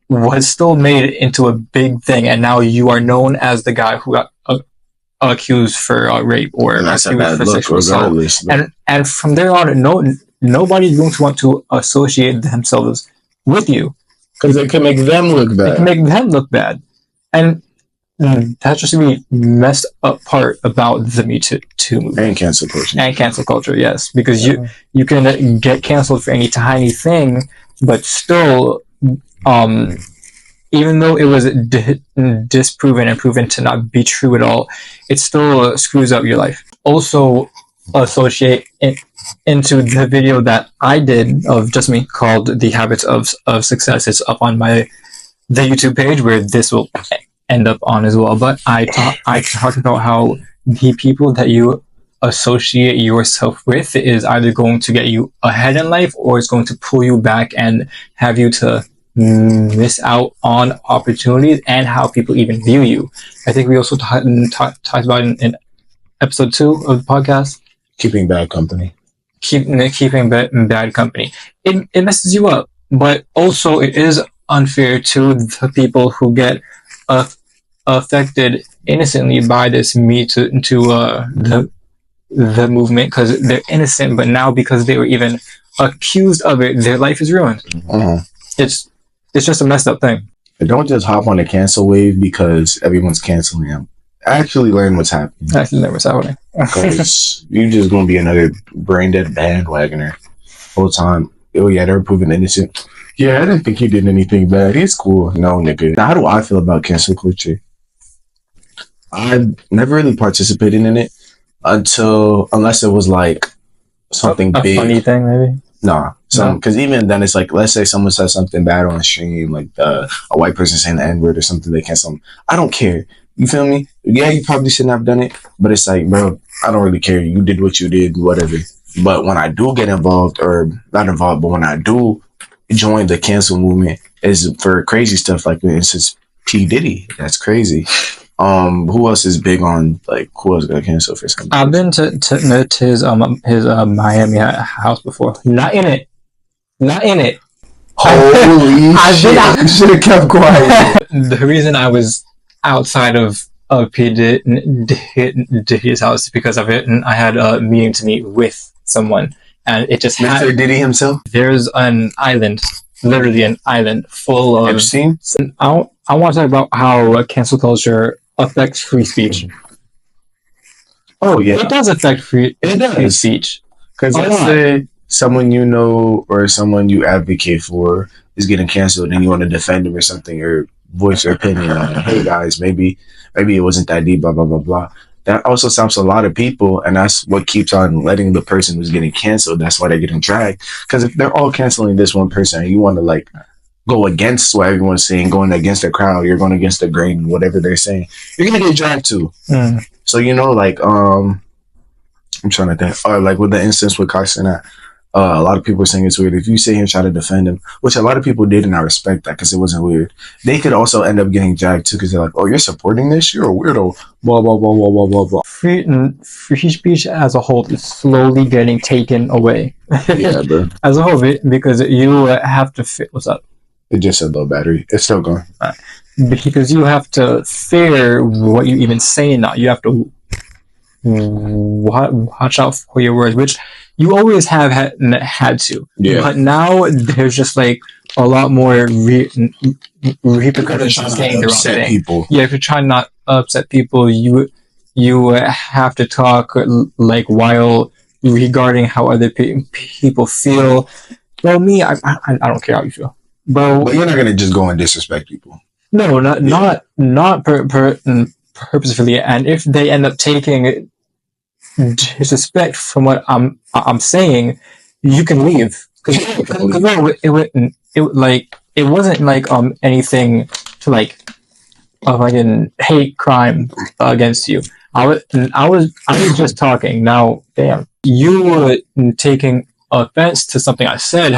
was still made into a big thing, and now you are known as the guy who got accused for rape or accused for sexual assault. And from there on, nobody's going to want to associate themselves with you, because it can make them look bad. And that's just a really messed up part about the Me Too movement and cancel culture. Yes, because you can get canceled for any tiny thing, but still, even though it was disproven and proven to not be true at all, it still screws up your life. Also, associate into the video that I did of just me called "The Habits of Success." It's up on the YouTube page, where this will end up on as well. But I talked about how the people that you associate yourself with is either going to get you ahead in life, or it's going to pull you back and have you to miss out on opportunities, and how people even view you. I think we also talked about in episode 2 of the podcast, keeping bad company. Keeping bad company. It messes you up, but also it is unfair to the people who get affected innocently by this Me Too the movement, because they're innocent, but now because they were even accused of it, their life is ruined. It's just a messed up thing. And don't just hop on the cancel wave because everyone's canceling them. Actually learn what's happening. Because you're just going to be another brain dead bandwagoner whole time. Oh yeah, they're proven innocent. Yeah, I didn't think he did anything bad. He's cool. No, nigga. Now, how do I feel about cancel culture? I've never really participated in it unless it was like something a big. Funny thing, maybe? Nah. Because even then, it's like, let's say someone says something bad on the stream, like a white person saying the N-word or something, they cancel them. I don't care. You feel me? Yeah, you probably shouldn't have done it, but it's like, bro, I don't really care. You did what you did, whatever. But when I do get involved, or not involved, but when I do join the cancel movement, is for crazy stuff like, for instance, P. Diddy. That's crazy. Who else is big on like who else got canceled for something? I've been to his Miami house before. Not in it. Holy shit! I should have kept quiet. The reason I was outside of P. Diddy's house is because of it, and I had a meeting to meet with someone, and it just Mr. Diddy himself. There's an island, literally an island full of. Epstein? I want to talk about how cancel culture affects free speech. Oh yeah, it does affect free speech. Because let's say someone you know or someone you advocate for is getting canceled, and you want to defend them or something, or voice your opinion on, hey guys, maybe it wasn't that deep, blah blah blah blah. That also stops a lot of people, and that's what keeps on letting the person who's getting canceled. That's why they're getting dragged. Because if they're all canceling this one person, and you want to like go against what everyone's saying, going against the crowd, you're going against the grain, whatever they're saying, you're gonna get dragged too. So like I'm trying to think, like with the instance with Carson, a lot of people are saying it's weird. If you sit here and try to defend him, which a lot of people did, and I respect that because it wasn't weird, they could also end up getting dragged too because they're like, oh, you're supporting this? You're a weirdo. Blah, blah, blah, blah, blah, blah, blah. Free speech as a whole is slowly getting taken away. Yeah, bro. As a whole, because you have to fit. What's up? It just said low battery. It's still going. Because you have to fear what you even say now. You have to watch out for your words, which you always have had to. Yeah. But now there's just like a lot more repercussions for saying the wrong thing. People. Yeah, if you're trying not to upset people, you have to talk like while regarding how other people feel. Well, me, I don't care how you feel. But you're not gonna just go and disrespect people. No, not purposefully. And if they end up taking disrespect from what I'm saying, you can leave. Because no, it wasn't like anything to like fucking hate crime against you. I was just talking. Now, damn, you were taking offense to something I said.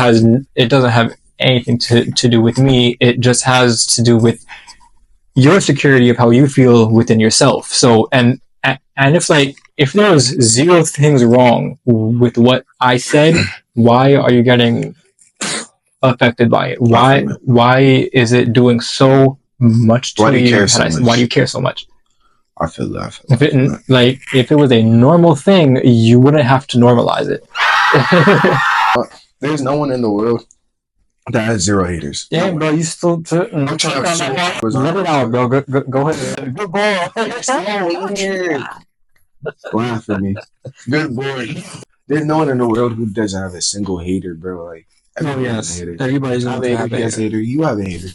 It doesn't have anything to do with me. It just has to do with your security of how you feel within yourself. So and if there was zero things wrong with what I said, why are you getting affected by it? Why is it doing so much to you? Why do you care so much? I feel that. If it was a normal thing, you wouldn't have to normalize it. There's no one in the world that has zero haters. Yeah, bro, you still. I'm trying to let it out, bro. Go ahead. Good boy. Laugh at me. Good boy. There's no one in the world who doesn't have a single hater, bro. Like, yes, everybody's gonna have a hater. You have a hater.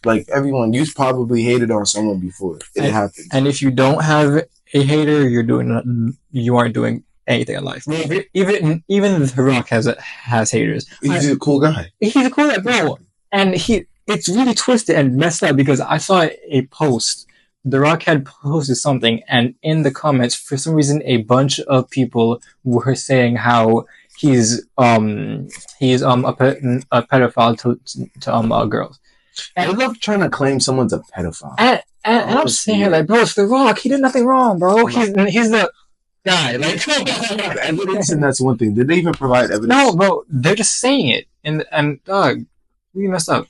Like everyone, you've probably hated on someone before. It happens. And if you don't have a hater, you aren't doing anything in life. Even The Rock has haters. He's a cool guy. He's a cool guy, bro. And it's really twisted and messed up because I saw a post. The Rock had posted something, and in the comments, for some reason, a bunch of people were saying how he's a pedophile to girls. And I love trying to claim someone's a pedophile. And I'm saying like, bro, it's The Rock. He did nothing wrong, bro. He's the guy. Like, evidence, and that's one thing. Did they even provide evidence? No, bro. They're just saying it, and dog, we messed up.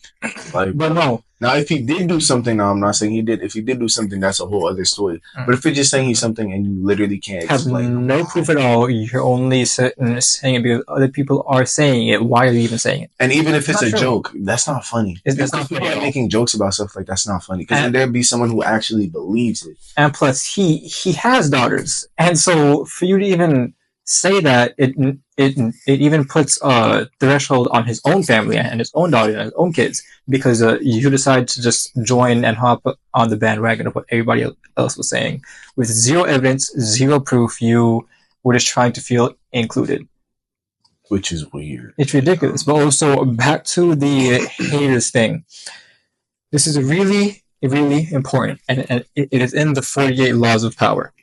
Like, but no. Now, if he did do something, now I'm not saying he did. If he did do something, that's a whole other story. But if you're just saying he's something and you literally can't explain, have no proof at all, you're only saying it because other people are saying it. Why are you even saying it? And even if it's a joke, that's not funny. It's not funny. Making jokes about stuff like that's not funny because then there'd be someone who actually believes it. And plus, he has daughters, and so for you to even say that, it even puts a threshold on his own family and his own daughter and his own kids because you decide to just join and hop on the bandwagon of what everybody else was saying with zero evidence, zero proof. You were just trying to feel included, which is weird. It's ridiculous. But also back to the haters thing. This is really, really important, and it is in the 48 laws of power.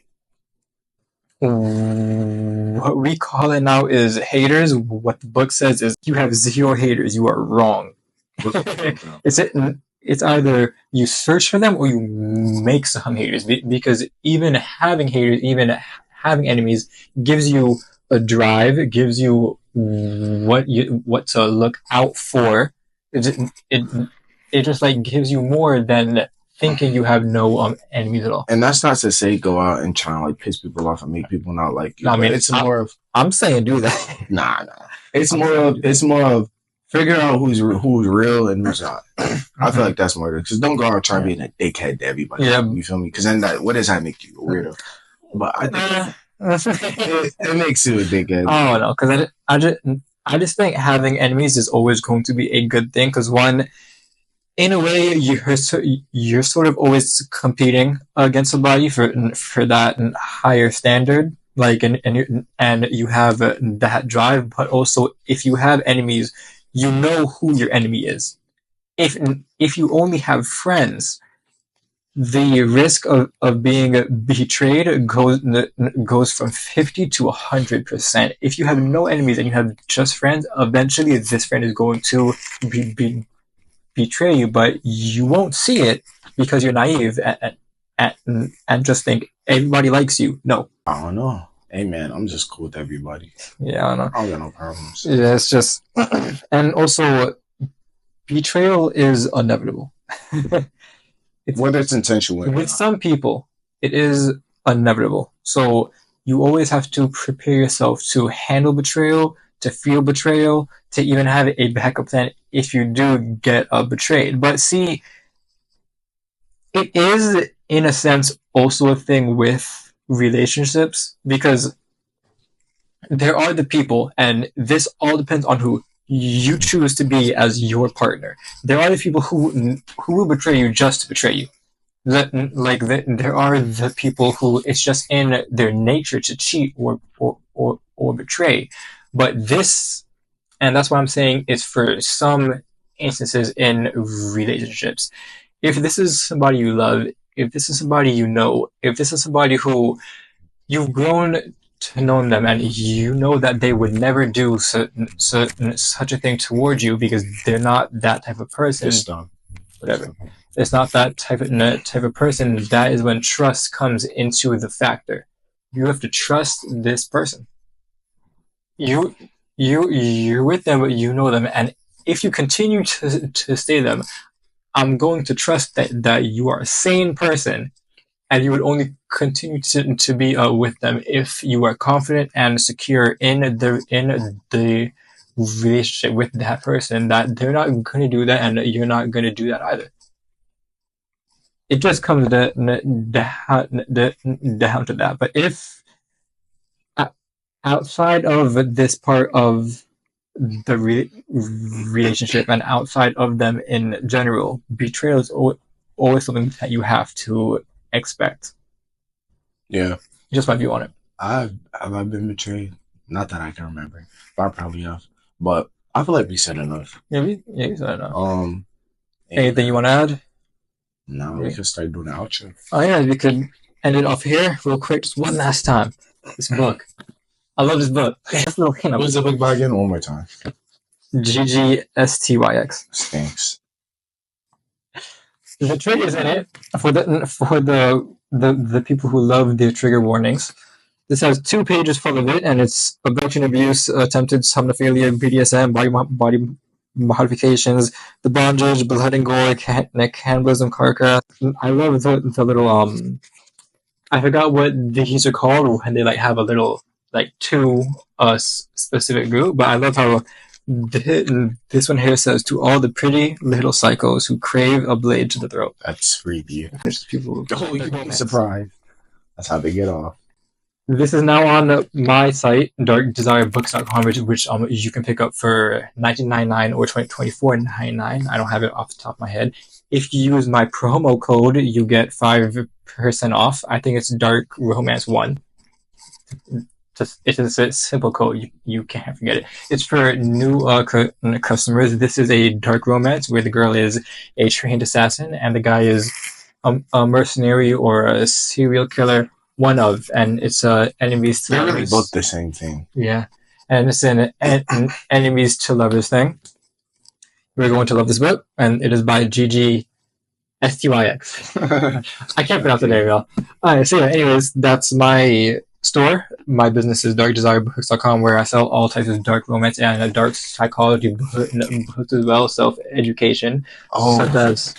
What we call it now is haters. What the book says is you have zero haters. You are wrong. it's either you search for them or you make some haters, because even having haters, even having enemies, gives you a drive. It gives you what to look out for. It just like gives you more than thinking you have no enemies at all. And that's not to say go out and try and like piss people off and make people not like you. I mean, it's more of I'm saying do that. nah. It's more of figure out who's real and who's not. I feel like that's more because don't go out trying to be a dickhead to everybody. Yeah. You feel me? Because then what does that make you, a weirdo? But I think it makes you a dickhead. Oh no, because I just think having enemies is always going to be a good thing. Because one, in a way, you're sort of always competing against somebody for that higher standard. Like and you have that drive, but also if you have enemies, you know who your enemy is. If you only have friends, the risk of being betrayed goes from 50 to 100%. If you have no enemies and you have just friends, eventually this friend is going to betray you, but you won't see it because you're naive and just think everybody likes you. No. I don't know. Hey man, I'm just cool with everybody. Yeah, I don't know. I don't got no problems. Yeah, it's just, and also, betrayal is inevitable. Whether it's intentional. With some people, it is inevitable. So you always have to prepare yourself to handle betrayal, to feel betrayal, to even have a backup plan if you do get betrayed. But see, it is, in a sense, also a thing with relationships, because there are the people, and this all depends on who you choose to be as your partner. There are the people who will betray you just to betray you. There are the people who it's just in their nature to cheat or betray. But this, and that's what I'm saying, is for some instances in relationships. If this is somebody you love, if this is somebody you know, if this is somebody who you've grown to know them and you know that they would never do such a thing towards you because they're not that type of person. Whatever. It's not that type of person. That is when trust comes into the factor. You have to trust this person. You're with them, but you know them, and if you continue to stay them, I'm going to trust that you are a sane person, and you would only continue to be with them if you are confident and secure in the relationship with that person, that they're not going to do that and you're not going to do that either. It just comes down to that. But if outside of this part of the relationship and outside of them in general, betrayal is always something that you have to expect. Yeah. Just my view on it. Have I been betrayed? Not that I can remember. But I probably have. But I feel like we said enough. Yeah, we said enough. Anything you want to add? No, we can start doing the outro. Oh yeah, we could end it off here real quick, just one last time. This book. I love this book. What's the book by again? One more time. GGSTYX. Thanks. The triggers in it for the people who love the trigger warnings. This has 2 pages full of it, and it's abduction, abuse, attempted somnophilia, BDSM, body modifications, the bondage, blood and gore, cannibalism, car crash. I love the little I forgot what these are called when they like have a little like to a specific group, but I love how this one here says, to all the pretty little psychos who crave a blade to the throat. That's creepy. There's people you'd be surprised. That's how they get off. This is now on my site, darkdesirebooks.com, which you can pick up for $19.99 or $24.99. I don't have it off the top of my head. If you use my promo code, you get 5% off. I think it's Dark Romance 1. It's a simple code. You can't forget it. It's for new customers. This is a dark romance where the girl is a trained assassin and the guy is a mercenary or a serial killer. One of, and it's enemies to lovers. They're really both the same thing. Yeah, and it's an enemies to lovers thing. We're going to love this book, and it is by Gigi STYX. I can't pronounce the name, y'all. Alright, so yeah, anyways, that's my store. My business is darkdesirebooks.com, where I sell all types of dark romance and dark psychology books as well, self-education, such as...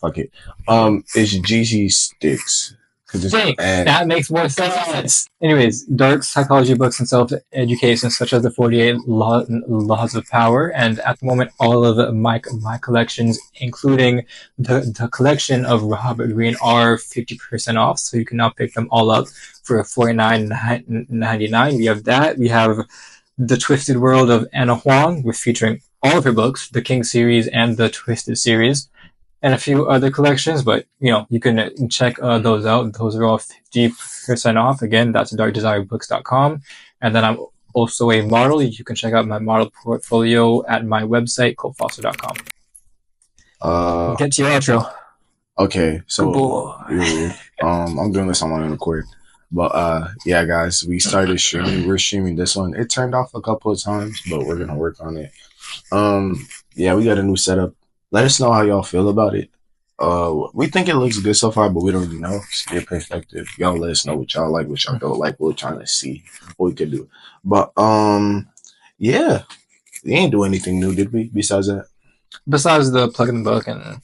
Fuck it. It's GG Sticks. Thanks. That makes more sense. Anyways, dark psychology books and self-education, such as the 48 Laws of Power, and at the moment, all of my collections, including the collection of Robert Greene, are 50% off. So you can now pick them all up for $49.99. We have that. We have The Twisted World of Anna Huang, with featuring all of her books, the King series and the Twisted series, and a few other collections, but you can check those out. Those are all 50% off. Again, that's darkdesirebooks.com. And then I'm also a model. You can check out my model portfolio at my website, coltefoster.com. Get to your outro. Okay, so I'm doing this on my own accord. But yeah, guys, we started streaming. We're streaming this one. It turned off a couple of times, but we're gonna work on it. Yeah, we got a new setup. Let us know how y'all feel about it. We think it looks good so far, but we don't really know. Just get perspective. Y'all let us know what y'all like, what y'all don't like. We're trying to see what we could do. But yeah, we ain't do anything new, did we? Besides that, besides the plug in the book, and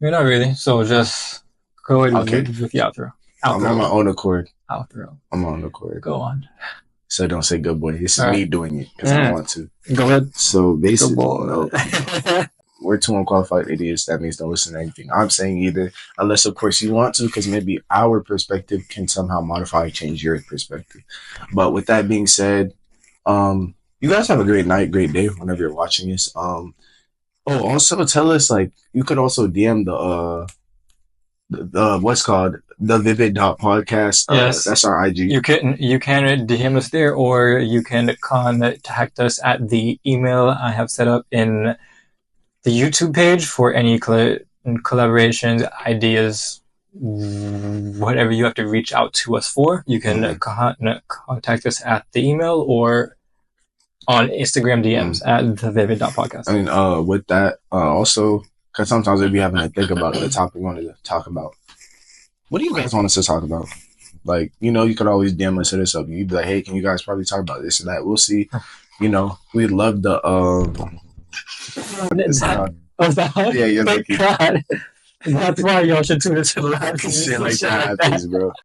not really. So just go ahead with the outro. I'm on my own accord. Outro. I'm on the accord. Go on. So don't say good boy. This is me doing it because I want to. Go ahead. So basically, we're two unqualified idiots. That means don't listen to anything I'm saying either, unless of course you want to, because maybe our perspective can somehow modify and change your perspective. But with that being said, you guys have a great night, great day whenever you're watching this. Also tell us, like, you could also DM the what's called the vivid.podcast. Yes, that's our IG. You can DM us there, or you can contact us at the email I have set up in the YouTube page for any collaborations, ideas, whatever you have to reach out to us for. You can contact us at the email or on Instagram DMs at thevivid.podcast. I mean, with that, also, because sometimes we'd be having to think about the topic we wanted to talk about. What do you guys want us to talk about? Like, you could always DM us, hit us up. You'd be like, hey, can you guys probably talk about this and that? We'll see. We'd love the... yeah, thank God. That's why y'all should tune into the live. Shit like that happens, bro.